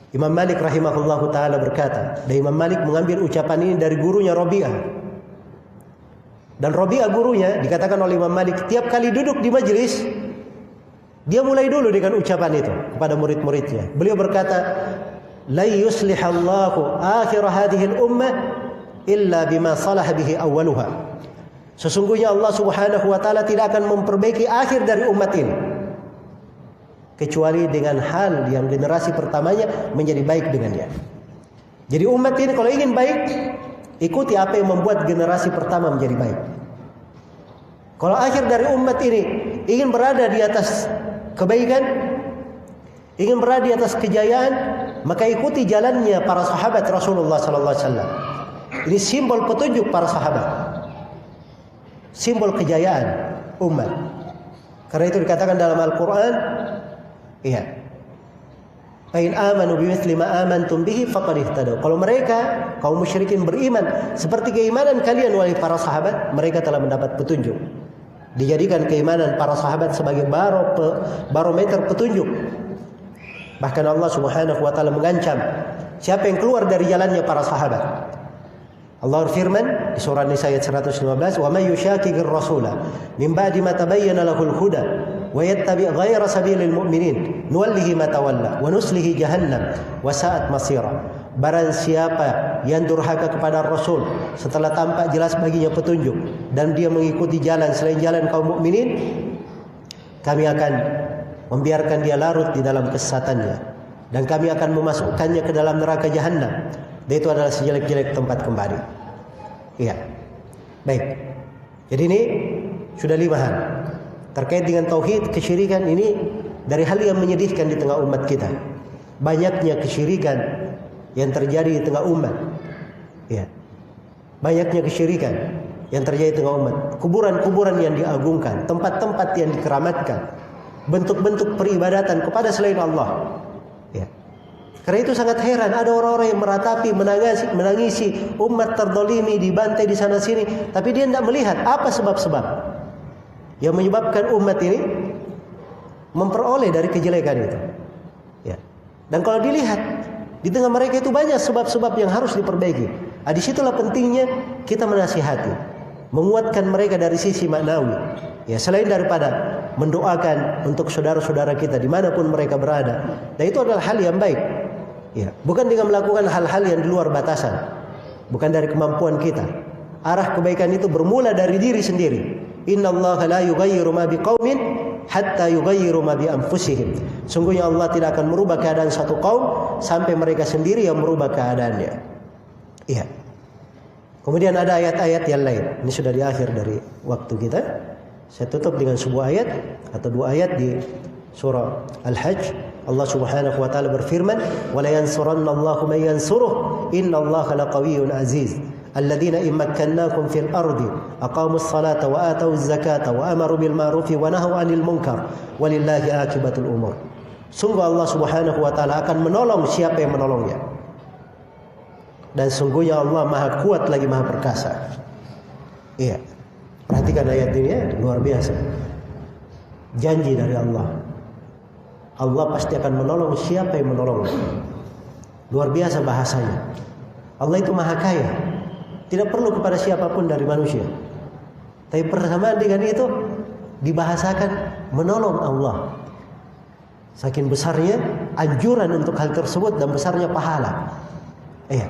Imam Malik rahimahullahu ta'ala berkata, dan Imam Malik mengambil ucapan ini dari gurunya Rabi'ah. Dan Rabi'ah gurunya, dikatakan oleh Imam Malik, tiap kali duduk di majlis, dia mulai dulu dengan ucapan itu kepada murid-muridnya. Beliau berkata, la yuslihallahu akhir hadhihi al-ummah illa bima salaha bihi awwaluha. Sesungguhnya Allah Subhanahu wa taala tidak akan memperbaiki akhir dari umat ini kecuali dengan hal yang generasi pertamanya menjadi baik dengannya. Jadi umat ini kalau ingin baik, ikuti apa yang membuat generasi pertama menjadi baik. Kalau akhir dari umat ini ingin berada di atas kebaikan, ingin berada di atas kejayaan, maka ikuti jalannya para sahabat Rasulullah sallallahu alaihi wasallam. Ini simbol petunjuk para sahabat, simbol kejayaan umat. Karena itu dikatakan dalam Al-Quran, iya, fa in amanu bimithli ma amantum bihi faqad ihtadaw. Kalau mereka kaum musyrikin beriman seperti keimanan kalian wahai para sahabat, mereka telah mendapat petunjuk. Dijadikan keimanan para sahabat sebagai barometer petunjuk. Bahkan Allah Subhanahu wa taala mengancam siapa yang keluar dari jalannya para sahabat. Allah berfirman di surah Nisa ayat 115, "Wa may yushaqiqir rasula min ba'di ma tabayyana lahul huda wa yattabi' ghayra sabilil mu'minin nuwallihi ma tawalla wa nuslihi jahannam wa sa'at masira." Barang siapa yang durhaka kepada Rasul setelah tampak jelas baginya petunjuk dan dia mengikuti jalan selain jalan kaum mukminin, kami akan membiarkan dia larut di dalam kesesatannya dan kami akan memasukkannya ke dalam neraka jahanam. Dan itu adalah sejelek-jelek tempat kembali. Iya. Baik. Jadi ini sudah 5 hal. Terkait dengan tauhid, kesyirikan ini dari hal yang menyedihkan di tengah umat kita. Banyaknya kesyirikan yang terjadi di tengah umat. Iya. Banyaknya kesyirikan yang terjadi di tengah umat. Kuburan-kuburan yang diagungkan, tempat-tempat yang dikeramatkan, bentuk-bentuk peribadatan kepada selain Allah. Ya. Karena itu sangat heran ada orang-orang yang meratapi, menangisi umat terdolimi, dibantai di sana sini, tapi dia tidak melihat apa sebab-sebab yang menyebabkan umat ini memperoleh dari kejelekan itu. Ya. Dan kalau dilihat di tengah mereka itu banyak sebab-sebab yang harus diperbaiki. Disitulah pentingnya kita menasihati, menguatkan mereka dari sisi maknawi. Ya, selain daripada mendoakan untuk saudara-saudara kita dimanapun mereka berada, dan itu adalah hal yang baik. Ya, bukan dengan melakukan hal-hal yang di luar batasan, bukan dari kemampuan kita. Arah kebaikan itu bermula dari diri sendiri. Innallaha la yughayyiru ma biqaumin hatta yughayyiru ma bi anfusihim. Sungguhnya Allah tidak akan merubah keadaan satu kaum sampai mereka sendiri yang merubah keadaannya. Iya. Kemudian ada ayat-ayat yang lain. Ini sudah di akhir dari waktu kita. Saya tutup dengan sebuah ayat atau 2 ayat di surah Al-Hajj. Allah Subhanahu wa taala berfirman, "Wa la yansurannallahu man yansuruh, innallaha laqawiyyun aziz. Alladzina in makkannakum fil ardi aqamus salata wa atauz zakata wa amaru bil ma'rufi wa nahaw 'anil munkar walillahi 'aqibatul umur." Sungguh Allah Subhanahu wa taala akan menolong siapa yang menolongnya. Dan sungguhnya Allah Maha Kuat lagi Maha Perkasa. Iya. Perhatikan ayat ini ya, luar biasa. Janji dari Allah. Allah pasti akan menolong siapa yang menolong. Luar biasa bahasanya. Allah itu Maha Kaya. Tidak perlu kepada siapapun dari manusia. Tapi bersamaan dengan itu dibahasakan menolong Allah. Saking besarnya anjuran untuk hal tersebut dan besarnya pahala. Iya.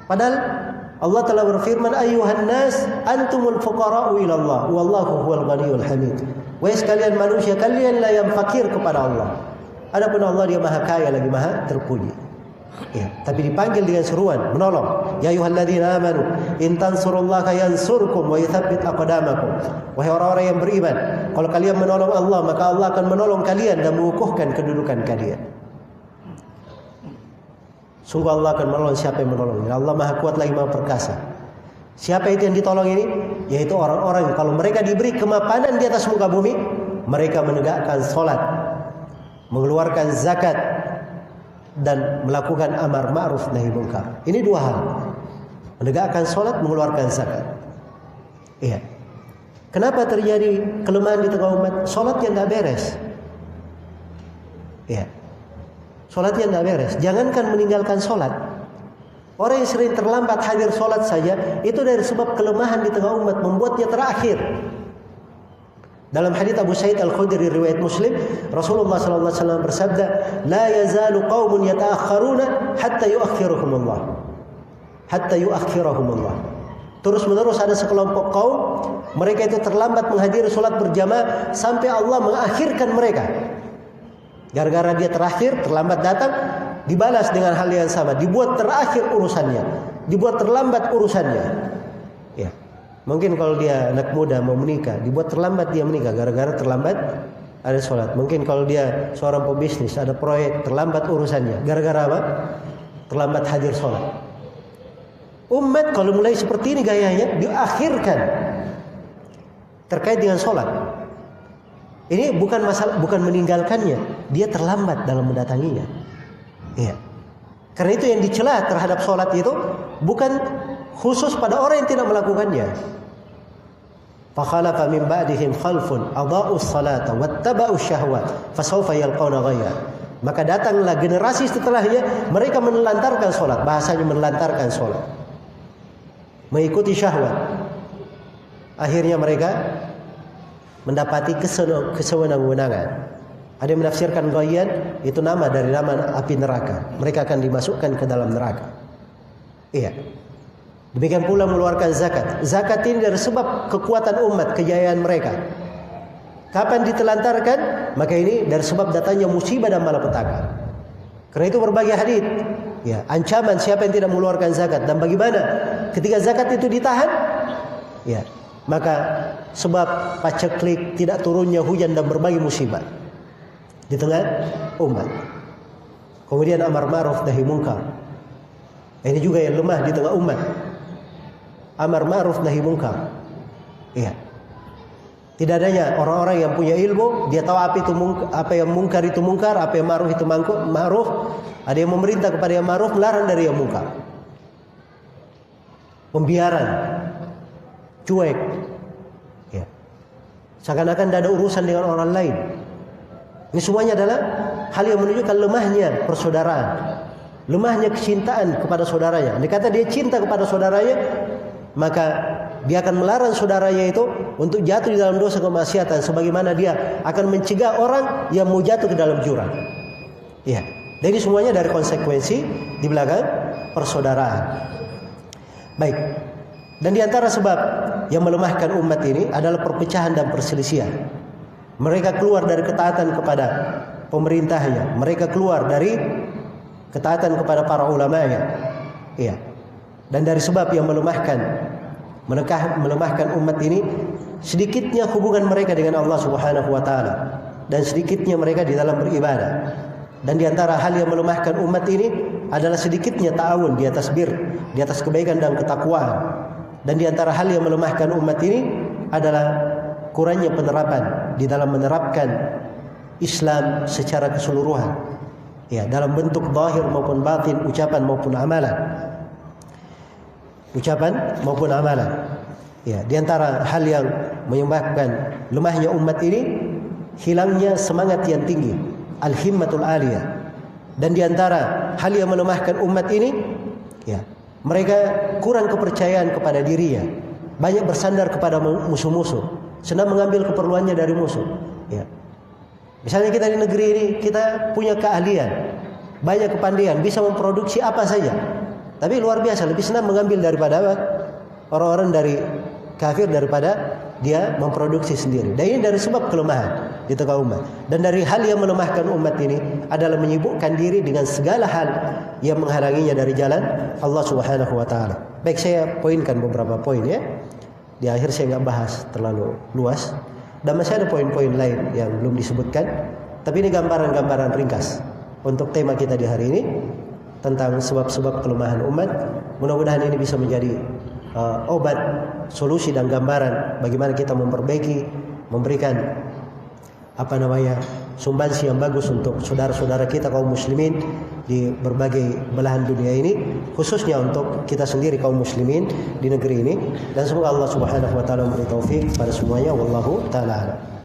Padahal Allah telah berfirman, "Ayyuhan nas antumul fuqara'u ila Allah wallahu huwal ghaniyyul hamid." Wahai sekalian manusia, kalianlah yang fakir kepada Allah. Adapun Allah dia Maha Kaya lagi Maha terpuji. Ya, tapi dipanggil dengan seruan menolong. Ya ayyuhalladzina amanu in tansurullaha yansurkum wa yuthabbit aqdamakum. Wahai orang-orang yang beriman, kalau kalian menolong Allah, maka Allah akan menolong kalian dan mengukuhkan kedudukan kalian. Sungguh Allah akan menolong siapa yang menolong. Allah Maha Kuat lagi Maha Perkasa. Siapa itu yang ditolong ini? Yaitu orang-orang kalau mereka diberi kemapanan di atas muka bumi, mereka menegakkan salat, mengeluarkan zakat, dan melakukan amar ma'ruf nahi munkar. Ini 2 hal. Menegakkan salat, mengeluarkan zakat. Iya. Kenapa terjadi kelemahan di tengah umat? Salatnya enggak beres. Iya. Sholatnya tidak beres. Jangankan meninggalkan sholat. Orang yang sering terlambat hadir sholat saja, itu dari sebab kelemahan di tengah umat, membuatnya terakhir. Dalam hadits Abu Sa'id Al-Khudri riwayat Muslim, Rasulullah sallallahu alaihi wasallam bersabda, "La yazalu qaumun yata'akhkharuna hatta yu'akhkhiruhumullah." Hatta yu'akhkhiruhumullah. Terus-menerus ada sekelompok kaum, mereka itu terlambat menghadiri salat berjamaah sampai Allah mengakhirkan mereka. Gara-gara dia terakhir, terlambat datang, dibalas dengan hal yang sama, dibuat terakhir urusannya, dibuat terlambat urusannya. Ya. Mungkin kalau dia anak muda mau menikah, dibuat terlambat dia menikah gara-gara terlambat ada sholat. Mungkin kalau dia seorang pebisnis, ada proyek, terlambat urusannya gara-gara apa? Terlambat hadir sholat. Umat kalau mulai seperti ini gayanya, diakhirkan terkait dengan sholat. Ini bukan masalah, bukan meninggalkannya, dia terlambat dalam mendatanginya. Iya. Karena itu yang dicela terhadap sholat itu bukan khusus pada orang yang tidak melakukannya. Fakhalafa min ba'dihim khalfun adha'us salata wattaba'us syahwat fasawfa yalqawna ghayya. Maka datanglah generasi setelahnya, mereka menelantarkan sholat, bahasanya menelantarkan sholat, mengikuti syahwat. Akhirnya mereka mendapati kesewenang-wenangan. Ada yang menafsirkan ghayyan itu nama dari nama api neraka. Mereka akan dimasukkan ke dalam neraka. Iya. Demikian pula mengeluarkan zakat. Zakat ini dari sebab kekuatan umat, kejayaan mereka. Kapan ditelantarkan? Maka ini dari sebab datangnya musibah dan malapetaka. Karena itu berbagai hadits, ya, ancaman siapa yang tidak mengeluarkan zakat dan bagaimana ketika zakat itu ditahan, ya, maka sebab paceklik, tidak turunnya hujan dan berbagai musibah di tengah umat. Kemudian amar ma'ruf nahi munkar. Ini juga yang lemah di tengah umat. Amar ma'ruf nahi munkar. Iya. Tidak adanya orang-orang yang punya ilmu, dia tahu apa yang munkar itu munkar, apa yang ma'ruf itu ma'ruf. Ada yang memerintah kepada yang ma'ruf, melarang dari yang munkar. Pembiaran, cuek. Ya. Seakan-akan tidak ada urusan dengan orang lain. Ini semuanya adalah hal yang menunjukkan lemahnya persaudaraan, lemahnya kecintaan kepada saudaranya. Dia kata dia cinta kepada saudaranya, maka dia akan melarang saudaranya itu untuk jatuh di dalam dosa kemaksiatan, sebagaimana dia akan mencegah orang yang mau jatuh ke dalam jurang. Ya, jadi semuanya dari konsekuensi di belakang persaudaraan. Baik. Dan di antara sebab yang melemahkan umat ini adalah perpecahan dan perselisihan. Mereka keluar dari ketaatan kepada pemerintahnya, mereka keluar dari ketaatan kepada para ulamanya. Iya. Dan dari sebab yang melemahkan umat ini, sedikitnya hubungan mereka dengan Allah Subhanahu wa taala dan sedikitnya mereka di dalam beribadah. Dan di antara hal yang melemahkan umat ini adalah sedikitnya ta'awun di atas bir, di atas kebaikan dan ketakwaan. Dan di antara hal yang melemahkan umat ini adalah kurangnya penerapan di dalam menerapkan Islam secara keseluruhan. Ya, dalam bentuk zahir maupun batin, ucapan maupun amalan. Ya, di antara hal yang menyebabkan lemahnya umat ini, hilangnya semangat yang tinggi, al-himmatul aliyah. Dan di antara hal yang melemahkan umat ini, ya, mereka kurang kepercayaan kepada dirinya, banyak bersandar kepada musuh-musuh, senang mengambil keperluannya dari musuh. Ya. Misalnya kita di negeri ini, kita punya keahlian, banyak kepandaian, bisa memproduksi apa saja. Tapi luar biasa, lebih senang mengambil daripada apa? Orang-orang dari kafir daripada dia memproduksi sendiri. Dan ini dari sebab kelemahan di tengah umat. Dan dari hal yang melemahkan umat ini adalah menyibukkan diri dengan segala hal yang menghalanginya dari jalan Allah Subhanahu wa taala. Baik, saya poinkan beberapa poin ya. Di akhir saya nggak bahas terlalu luas. Dan masih ada poin-poin lain yang belum disebutkan. Tapi ini gambaran-gambaran ringkas untuk tema kita di hari ini tentang sebab-sebab kelemahan umat. Mudah-mudahan ini bisa menjadi obat, solusi dan gambaran bagaimana kita memperbaiki, memberikan sumbansi yang bagus untuk saudara-saudara kita kaum muslimin di berbagai belahan dunia ini, khususnya untuk kita sendiri kaum muslimin di negeri ini. Dan semoga Allah Subhanahu wa taala memberi taufik pada semuanya. Wallahu taala a'lam.